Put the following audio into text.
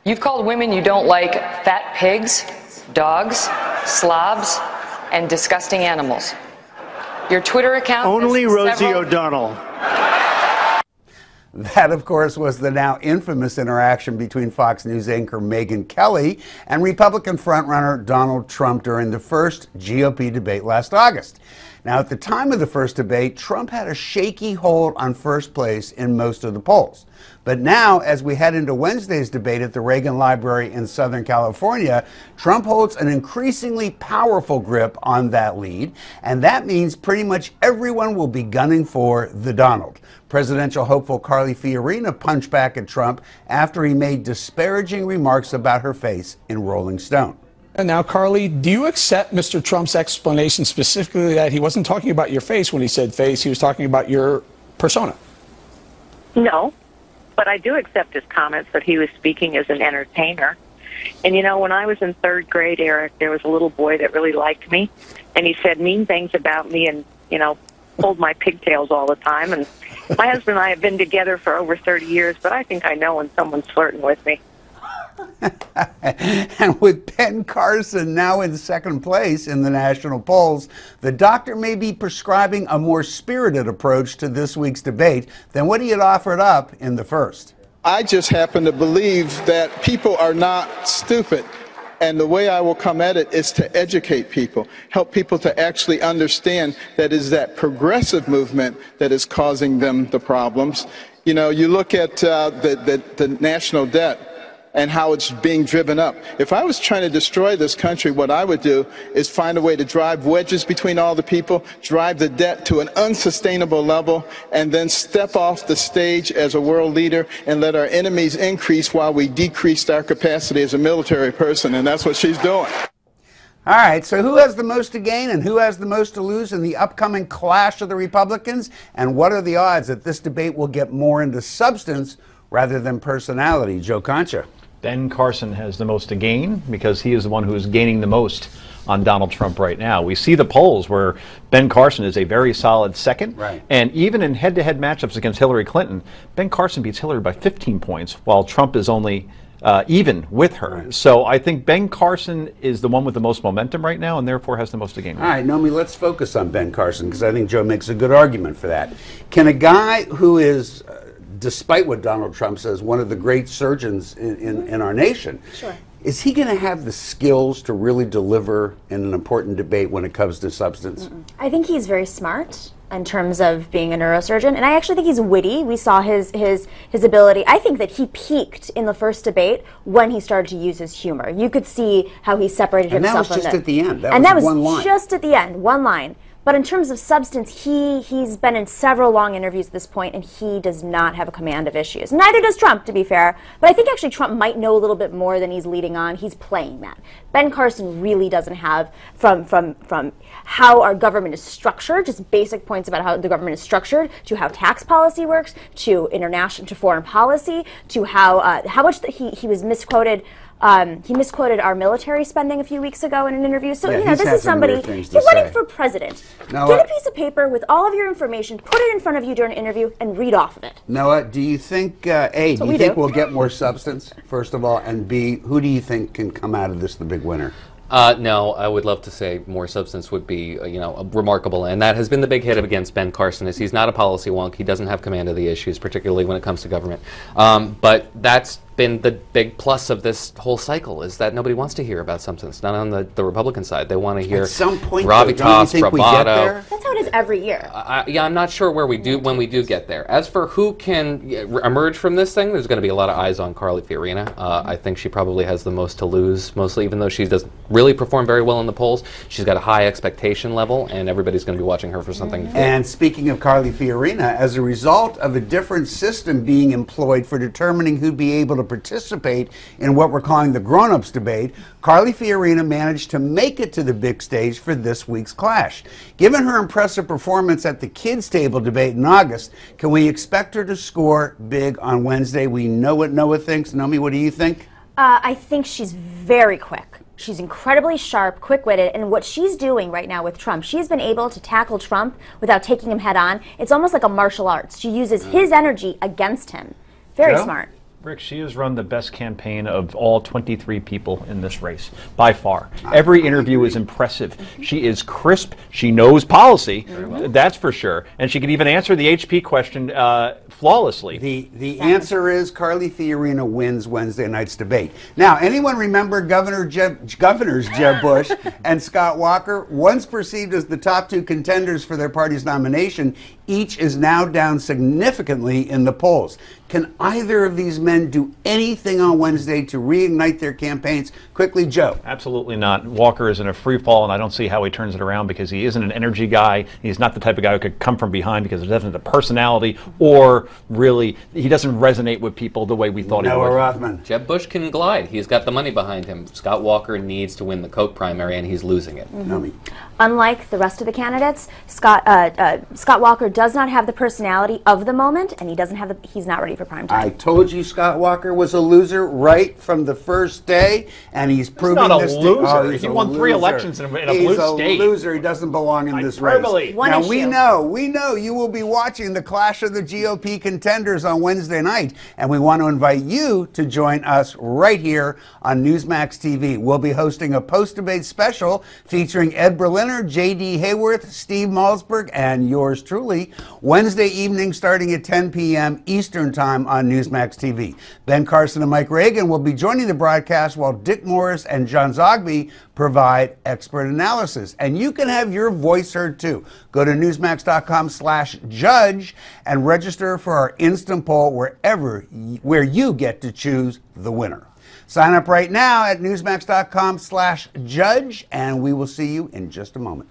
You've called women you don't like fat pigs, dogs, slobs, and disgusting animals. Your Twitter account... Only Rosie O'Donnell. That, of course, was the now infamous interaction between Fox News anchor Megyn Kelly and Republican frontrunner Donald Trump during the first GOP debate last August. Now, at the time of the first debate, Trump had a shaky hold on first place in most of the polls. But now, as we head into Wednesday's debate at the Reagan Library in Southern California, Trump holds an increasingly powerful grip on that lead, and that means pretty much everyone will be gunning for the Donald. Presidential hopeful Carly Fiorina punched back at Trump after he made disparaging remarks about her face in Rolling Stone. And now, Carly, do you accept Mr. Trump's explanation specifically that he wasn't talking about your face when he said face, he was talking about your persona? No, but I do accept his comments that he was speaking as an entertainer. And, you know, when I was in third grade, Eric, there was a little boy that really liked me, and he said mean things about me and, you know, pulled my pigtails all the time. And my husband and I have been together for over 30 years, but I think I know when someone's flirting with me. And with Ben Carson now in second place in the national polls, the doctor may be prescribing a more spirited approach to this week's debate than what he had offered up in the first. I just happen to believe that people are not stupid. And the way I will come at it is to educate people, help people to actually understand that it is that progressive movement that is causing them the problems. You know, you look at the national debt and how it's being driven up. If I was trying to destroy this country, what I would do is find a way to drive wedges between all the people, drive the debt to an unsustainable level, and then step off the stage as a world leader and let our enemies increase while we decreased our capacity as a military person, and that's what she's doing. All right, so who has the most to gain and who has the most to lose in the upcoming clash of the Republicans? And what are the odds that this debate will get more into substance rather than personality? Joe Concha. Ben Carson has the most to gain because he is the one who is gaining the most on Donald Trump right now. We see the polls where Ben Carson is a very solid second. Right. And even in head-to-head matchups against Hillary Clinton, Ben Carson beats Hillary by 15 points while Trump is only even with her. Right. So I think Ben Carson is the one with the most momentum right now and therefore has the most to gain. All right, Nomi, let's focus on Ben Carson because I think Joe makes a good argument for that. Can a guy who is, despite what Donald Trump says, one of the great surgeons in our nation, sure, is he going to have the skills to really deliver in an important debate when it comes to substance? I think he's very smart in terms of being a neurosurgeon, and I actually think he's witty. We saw his ability. I think that he peaked in the first debate when he started to use his humor. You could see how he separated himself. And that was just at the end. That was one line. Just at the end, one line. But in terms of substance, he's been in several long interviews at this point, and he does not have a command of issues. Neither does Trump, to be fair. But I think actually Trump might know a little bit more than he's leading on. He's playing that. Ben Carson really doesn't have, from how our government is structured, just basic points about how the government is structured, to how tax policy works, to international, to foreign policy, to how much he was misquoted. He misquoted our military spending a few weeks ago in an interview. So, yeah, you know, this is somebody, he's running for president. Noah, get a piece of paper with all of your information, put it in front of you during an interview, and read off of it. Noah, do you think, A, do you think we'll get more substance, first of all, and B, who do you think can come out of this the big winner? No, I would love to say more substance would be, remarkable, and that has been the big hit against Ben Carson. Is he's not a policy wonk. He doesn't have command of the issues, particularly when it comes to government. But that's been the big plus of this whole cycle, is that nobody wants to hear about substance. Not on the Republican side. They want to hear at some point, gravitas, bravado. That's how it is every year. Yeah, I'm not sure when we do get there. As for who can emerge from this thing, there's going to be a lot of eyes on Carly Fiorina. I think she probably has the most to lose, mostly, even though she doesn't really perform very well in the polls. She's got a high expectation level, and everybody's going to be watching her for something. And speaking of Carly Fiorina, as a result of a different system being employed for determining who'd be able to participate in what we're calling the grown-ups debate, Carly Fiorina managed to make it to the big stage for this week's clash. Given her impressive performance at the kids' table debate in August, can we expect her to score big on Wednesday? We know what Noah thinks. Nomi, what do you think? I think she's very quick. She's incredibly sharp, quick-witted, and what she's doing right now with Trump, she's been able to tackle Trump without taking him head-on. It's almost like a martial arts. She uses his energy against him. Very smart. Rick, she has run the best campaign of all 23 people in this race, by far. Every interview is impressive. She is crisp. She knows policy, that's for sure. And she can even answer the HP question flawlessly. The answer is Carly Fiorina wins Wednesday night's debate. Now, anyone remember Governors Jeb Bush and Scott Walker? Once perceived as the top two contenders for their party's nomination, each is now down significantly in the polls. Can either of these men do anything on Wednesday to reignite their campaigns? Quickly, Joe. Absolutely not. Walker is in a free fall, and I don't see how he turns it around because he isn't an energy guy. He's not the type of guy who could come from behind because he doesn't have the personality, or really, he doesn't resonate with people the way we thought he would. Noah Rothman. Jeb Bush can glide. He's got the money behind him. Scott Walker needs to win the Koch primary, and he's losing it. Unlike the rest of the candidates, Scott Walker does not have the personality of the moment, and he's not ready for prime time. I told you Scott Walker was a loser right from the first day, and he's proving not a this. loser. He's he a won 3 loser. elections in a blue He's a state. loser. He doesn't belong in this race. One now issue. we know you will be watching the clash of the GOP contenders on Wednesday night, and we want to invite you to join us right here on Newsmax TV. We'll be hosting a post-debate special featuring Ed Berliner, J.D. Hayworth, Steve Malzberg, and yours truly, Wednesday evening starting at 10 p.m. Eastern Time on Newsmax TV. Ben Carson and Mike Reagan will be joining the broadcast while Dick Morris and John Zogby provide expert analysis. And you can have your voice heard too. Go to newsmax.com/judge and register for our instant poll where you get to choose the winner. Sign up right now at newsmax.com/judge, and we will see you in just a moment.